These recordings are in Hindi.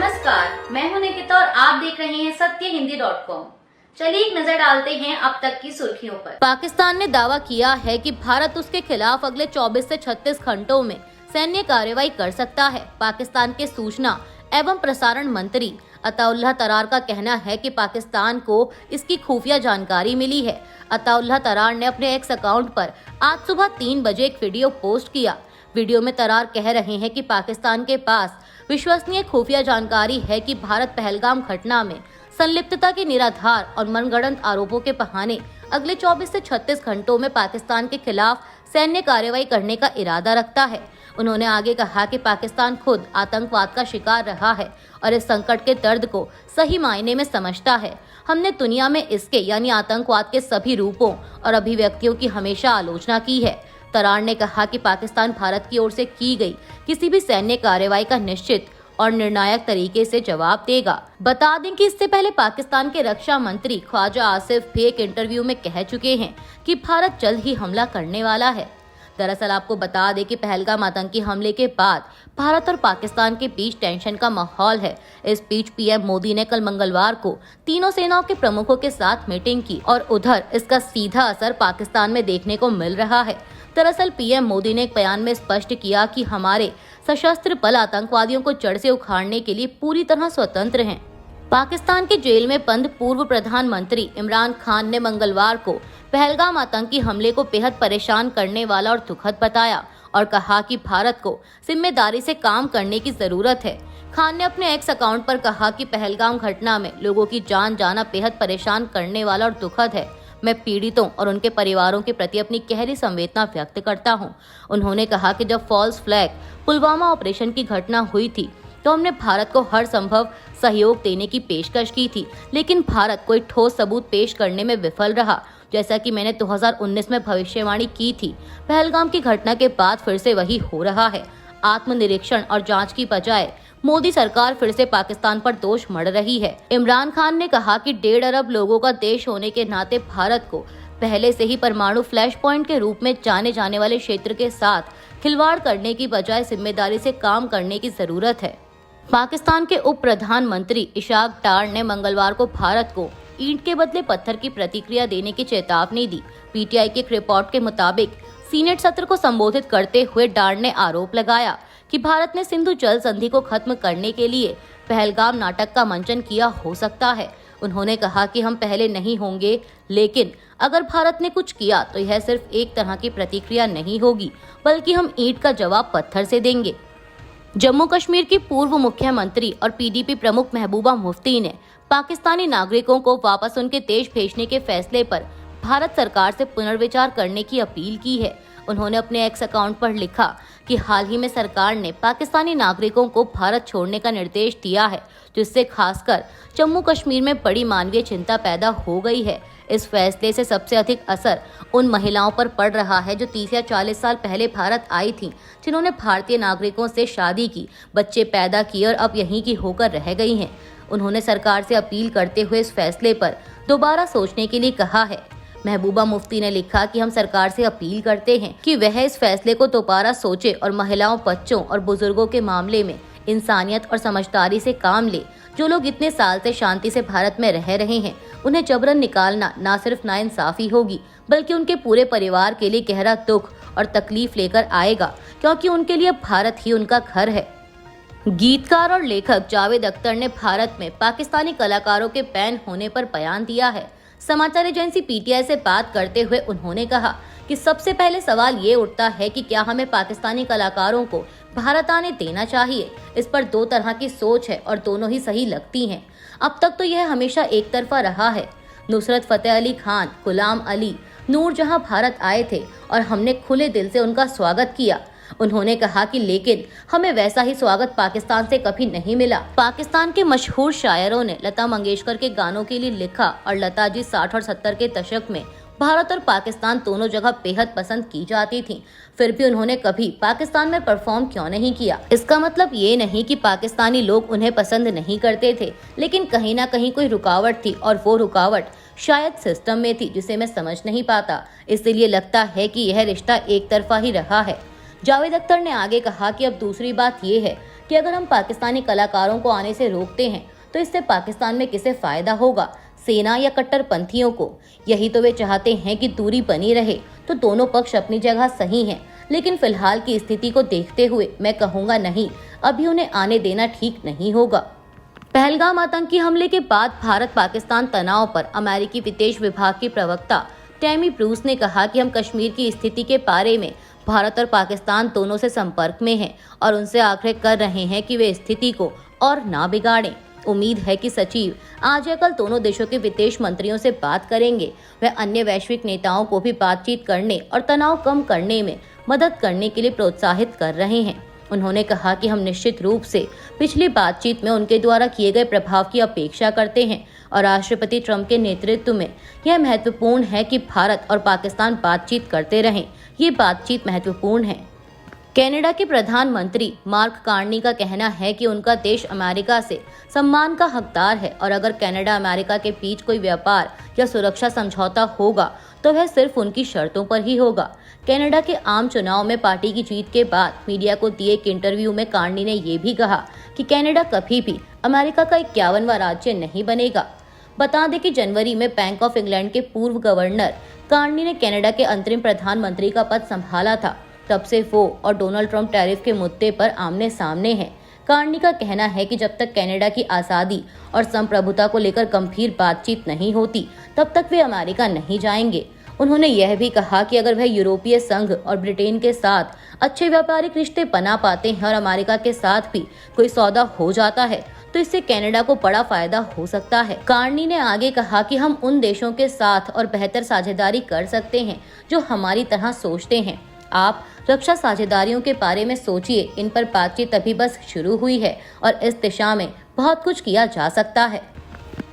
नमस्कार, मैं हूं निकिता और आप देख रहे हैं सत्यहिंदी.com। चलिए एक नजर डालते हैं अब तक की सुर्खियों पर। पाकिस्तान ने दावा किया है कि भारत उसके खिलाफ अगले 24 से 36 घंटों में सैन्य कार्रवाई कर सकता है। पाकिस्तान के सूचना एवं प्रसारण मंत्री अताउल्लाह तरार का कहना है कि पाकिस्तान को इसकी खुफिया जानकारी मिली है। अताउल्लाह तरार ने अपने एक्स अकाउंट पर आज सुबह 3 बजे एक वीडियो पोस्ट किया। वीडियो में तरार कह रहे हैं कि पाकिस्तान के पास विश्वसनीय खुफिया जानकारी है कि भारत पहलगाम घटना में संलिप्तता के निराधार और मनगढ़ंत आरोपों के बहाने अगले 24 से 36 घंटों में पाकिस्तान के खिलाफ सैन्य कार्रवाई करने का इरादा रखता है। उन्होंने आगे कहा कि पाकिस्तान खुद आतंकवाद का शिकार रहा है और इस संकट के दर्द को सही मायने में समझता है। हमने दुनिया में इसके यानी आतंकवाद के सभी रूपों और अभिव्यक्तियों की हमेशा आलोचना की है। तरार ने कहा कि पाकिस्तान भारत की ओर से की गई किसी भी सैन्य कार्रवाई का निश्चित और निर्णायक तरीके से जवाब देगा। बता दें कि इससे पहले पाकिस्तान के रक्षा मंत्री ख्वाजा आसिफ भी एक इंटरव्यू में कह चुके हैं कि भारत जल्द ही हमला करने वाला है। दरअसल आपको बता दें कि पहलगाम आतंकी हमले के बाद भारत और पाकिस्तान के बीच टेंशन का माहौल है। इस बीच पीएम मोदी ने कल मंगलवार को तीनों सेनाओं के प्रमुखों के साथ मीटिंग की और उधर इसका सीधा असर पाकिस्तान में देखने को मिल रहा है। दरअसल पीएम मोदी ने एक बयान में स्पष्ट किया कि हमारे सशस्त्र बल आतंकवादियों को जड़ से उखाड़ने के लिए पूरी तरह स्वतंत्र हैं। पाकिस्तान के जेल में बंद पूर्व प्रधानमंत्री इमरान खान ने मंगलवार को पहलगाम आतंकी हमले को बेहद परेशान करने वाला और दुखद बताया और कहा कि भारत को जिम्मेदारी से काम करने की जरूरत है। खान ने अपने एक्स अकाउंट पर कहा कि पहलगाम घटना में लोगों की जान जाना बेहद परेशान करने वाला और दुखद है। मैं पीड़ितों और उनके परिवारों के प्रति अपनी गहरी संवेदना व्यक्त करता हूं। उन्होंने कहा कि जब फॉल्स फ्लैग पुलवामा ऑपरेशन की घटना हुई थी तो हमने भारत को हर संभव सहयोग देने की पेशकश की थी, लेकिन भारत कोई ठोस सबूत पेश करने में विफल रहा। जैसा कि मैंने 2019 में भविष्यवाणी की थी, पहलगाम की घटना के बाद फिर से वही हो रहा है। आत्मनिरीक्षण और जांच की बजाय मोदी सरकार फिर से पाकिस्तान पर दोष मढ़ रही है। इमरान खान ने कहा कि 1.5 अरब लोगों का देश होने के नाते भारत को पहले से ही परमाणु फ्लैश पॉइंट के रूप में जाने जाने वाले क्षेत्र के साथ खिलवाड़ करने की बजाय जिम्मेदारी से काम करने की जरूरत है। पाकिस्तान के उप प्रधानमंत्री इशाक डार ने मंगलवार को भारत को ईंट के बदले पत्थर की प्रतिक्रिया देने की चेतावनी दी। पीटीआई के एक रिपोर्ट के मुताबिक सीनेट सत्र को संबोधित करते हुए डार ने आरोप लगाया कि भारत ने सिंधु जल संधि को खत्म करने के लिए पहलगाम नाटक का मंचन किया हो सकता है। उन्होंने कहा कि हम पहले नहीं होंगे, लेकिन अगर भारत ने कुछ किया तो यह सिर्फ एक तरह की प्रतिक्रिया नहीं होगी, बल्कि हम ईंट का जवाब पत्थर से देंगे। जम्मू कश्मीर की पूर्व मुख्यमंत्री और पीडीपी प्रमुख महबूबा मुफ्ती ने पाकिस्तानी नागरिकों को वापस उनके देश भेजने के फैसले पर भारत सरकार से पुनर्विचार करने की अपील की है। उन्होंने अपने एक्स अकाउंट पर लिखा कि हाल ही में सरकार ने पाकिस्तानी नागरिकों को भारत छोड़ने का निर्देश दिया है, जिससे खासकर जम्मू कश्मीर में बड़ी मानवीय चिंता पैदा हो गई है। इस फैसले से सबसे अधिक असर उन महिलाओं पर पड़ रहा है जो 30 या 40 साल पहले भारत आई थीं, जिन्होंने भारतीय नागरिकों से शादी की, बच्चे पैदा किए और अब यहीं की होकर रह गई हैं। उन्होंने सरकार से अपील करते हुए इस फैसले पर दोबारा सोचने के लिए कहा है। महबूबा मुफ्ती ने लिखा कि हम सरकार से अपील करते हैं कि वह इस फैसले को दोबारा सोचे और महिलाओं, बच्चों और बुजुर्गों के मामले में इंसानियत और समझदारी से काम ले। जो लोग इतने साल से शांति से भारत में रह रहे हैं, उन्हें जबरन निकालना न सिर्फ नाइंसाफी होगी, बल्कि उनके पूरे परिवार के लिए गहरा दुख और तकलीफ लेकर आएगा, क्योंकि उनके लिए भारत ही उनका घर है। गीतकार और लेखक जावेद अख्तर ने भारत में पाकिस्तानी कलाकारों के बैन होने पर बयान दिया है। समाचार एजेंसी पीटीआई से बात करते हुए उन्होंने कहा कि सबसे पहले सवाल ये उठता है कि क्या हमें पाकिस्तानी कलाकारों को भारत आने देना चाहिए। इस पर 2 तरह की सोच है और दोनों ही सही लगती हैं। अब तक तो यह हमेशा एक तरफा रहा है। नुसरत फतेह अली खान, गुलाम अली, नूरजहां भारत आए थे और हमने खुले दिल से उनका स्वागत किया। उन्होंने कहा कि लेकिन हमें वैसा ही स्वागत पाकिस्तान से कभी नहीं मिला। पाकिस्तान के मशहूर शायरों ने लता मंगेशकर के गानों के लिए लिखा और लता जी 60 और 70 के दशक में भारत और पाकिस्तान दोनों जगह बेहद पसंद की जाती थीं। फिर भी उन्होंने कभी पाकिस्तान में परफॉर्म क्यों नहीं किया। इसका मतलब ये नहीं कि पाकिस्तानी लोग उन्हें पसंद नहीं करते थे, लेकिन कहीं ना कहीं कोई रुकावट थी और वो रुकावट शायद सिस्टम में थी, जिसे मैं समझ नहीं पाता। इसलिए लगता है कि यह रिश्ता एक तरफा ही रहा है। जावेद अख्तर ने आगे कहा कि अब दूसरी बात यह है कि अगर हम पाकिस्तानी कलाकारों को आने से रोकते हैं तो इससे पाकिस्तान में किसे फायदा होगा, सेना या कट्टरपंथियों को? यही तो वे चाहते हैं कि दूरी बनी रहे। तो दोनों पक्ष अपनी जगह सही हैं, लेकिन फिलहाल की स्थिति को देखते हुए मैं कहूँगा नहीं, अभी उन्हें आने देना ठीक नहीं होगा। पहलगाम आतंकी हमले के बाद भारत पाकिस्तान तनाव पर अमेरिकी विदेश विभाग की प्रवक्ता टैमी ब्रूस ने कहा कि हम कश्मीर की स्थिति के बारे में भारत और पाकिस्तान दोनों से संपर्क में हैं और उनसे आग्रह कर रहे हैं कि वे स्थिति को और ना बिगाड़ें। उम्मीद है कि सचिव आज या कल दोनों देशों के विदेश मंत्रियों से बात करेंगे। वह अन्य वैश्विक नेताओं को भी बातचीत करने और तनाव कम करने में मदद करने के लिए प्रोत्साहित कर रहे हैं। उन्होंने कहा कि हम निश्चित रूप से पिछली बातचीत में उनके द्वारा किए गए प्रभाव की अपेक्षा करते हैं और राष्ट्रपति ट्रंप के नेतृत्व में यह महत्वपूर्ण है कि भारत और पाकिस्तान बातचीत करते रहें। ये बातचीत महत्वपूर्ण है। कनाडा के प्रधानमंत्री मार्क कार्नी का कहना है कि उनका देश अमेरिका से सम्मान का हकदार है और अगर कनाडा अमेरिका के बीच कोई व्यापार या सुरक्षा समझौता होगा तो वह सिर्फ उनकी शर्तों पर ही होगा। कनाडा के आम चुनाव में पार्टी की जीत के बाद मीडिया को दिए एक इंटरव्यू में कार्नी ने ये भी कहा कि कनाडा कभी भी अमेरिका का 51वां राज्य नहीं बनेगा। बता दें कि जनवरी में बैंक ऑफ इंग्लैंड के पूर्व गवर्नर कार्नी ने कनाडा के अंतरिम प्रधानमंत्री का पद संभाला था। तब से वो और डोनाल्ड ट्रंप टैरिफ के मुद्दे पर आमने सामने हैं। कार्नी का कहना है कि जब तक कनाडा की आज़ादी और संप्रभुता को लेकर गंभीर बातचीत नहीं होती तब तक वे अमेरिका नहीं जाएंगे। उन्होंने यह भी कहा कि अगर वह यूरोपीय संघ और ब्रिटेन के साथ अच्छे व्यापारिक रिश्ते बना पाते हैं और अमेरिका के साथ भी कोई सौदा हो जाता है तो इससे कनाडा को बड़ा फायदा हो सकता है। कार्नी ने आगे कहा कि हम उन देशों के साथ और बेहतर साझेदारी कर सकते हैं जो हमारी तरह सोचते हैं। आप रक्षा साझेदारियों के बारे में सोचिए, इन पर बातचीत अभी बस शुरू हुई है और इस दिशा में बहुत कुछ किया जा सकता है।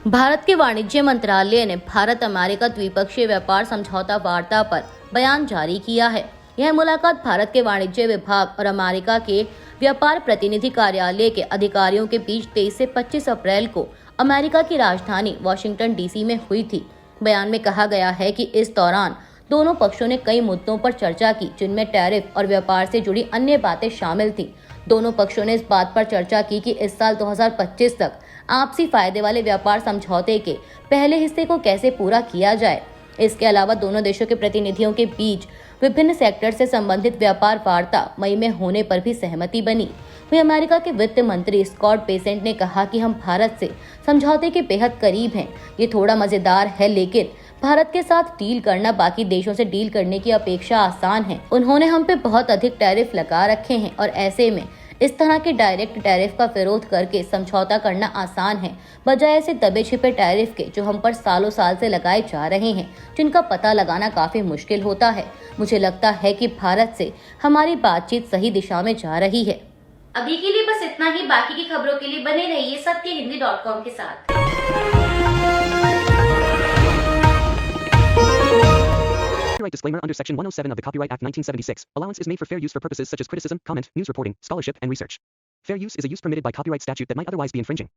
भारत के वाणिज्य मंत्रालय ने भारत अमेरिका द्विपक्षीय व्यापार समझौता वार्ता पर बयान जारी किया है। यह मुलाकात भारत के वाणिज्य विभाग और अमेरिका के व्यापार प्रतिनिधि कार्यालय के अधिकारियों के बीच 23 से 25 अप्रैल को अमेरिका की राजधानी वाशिंगटन डीसी में हुई थी। बयान में कहा गया है कि इस दौरान दोनों पक्षों ने कई मुद्दों पर चर्चा की जिनमें टैरिफ और व्यापार से जुड़ी अन्य बातें शामिल थीं। दोनों पक्षों ने इस बात पर चर्चा की कि इस साल 2025 तक आपसी फायदे वाले व्यापार समझौते के पहले हिस्से को कैसे पूरा किया जाए। इसके अलावा दोनों देशों के प्रतिनिधियों के बीच विभिन्न सेक्टर से संबंधित व्यापार वार्ता मई में होने पर भी सहमति बनी। वहीं अमेरिका के वित्त मंत्री स्कॉट बेसेंट ने कहा कि हम भारत से समझौते के बेहद करीब हैं। ये थोड़ा मजेदार है, लेकिन भारत के साथ डील करना बाकी देशों से डील करने की अपेक्षा आसान है। उन्होंने हम पे बहुत अधिक टैरिफ लगा रखे हैं और ऐसे में इस तरह के डायरेक्ट टैरिफ का विरोध करके समझौता करना आसान है, बजाय ऐसे दबे छिपे टैरिफ के जो हम पर सालों साल से लगाए जा रहे हैं, जिनका पता लगाना काफी मुश्किल होता है। मुझे लगता है कि भारत से हमारी बातचीत सही दिशा में जा रही है। अभी के लिए बस इतना ही। बाकी की खबरों के लिए बने रहिए सत्यहिंदी.com के साथ। Copyright disclaimer under Section 107 of the Copyright Act 1976. Allowance is made for fair use for purposes such as criticism, comment, news reporting, scholarship, and research. Fair use is a use permitted by copyright statute that might otherwise be infringing.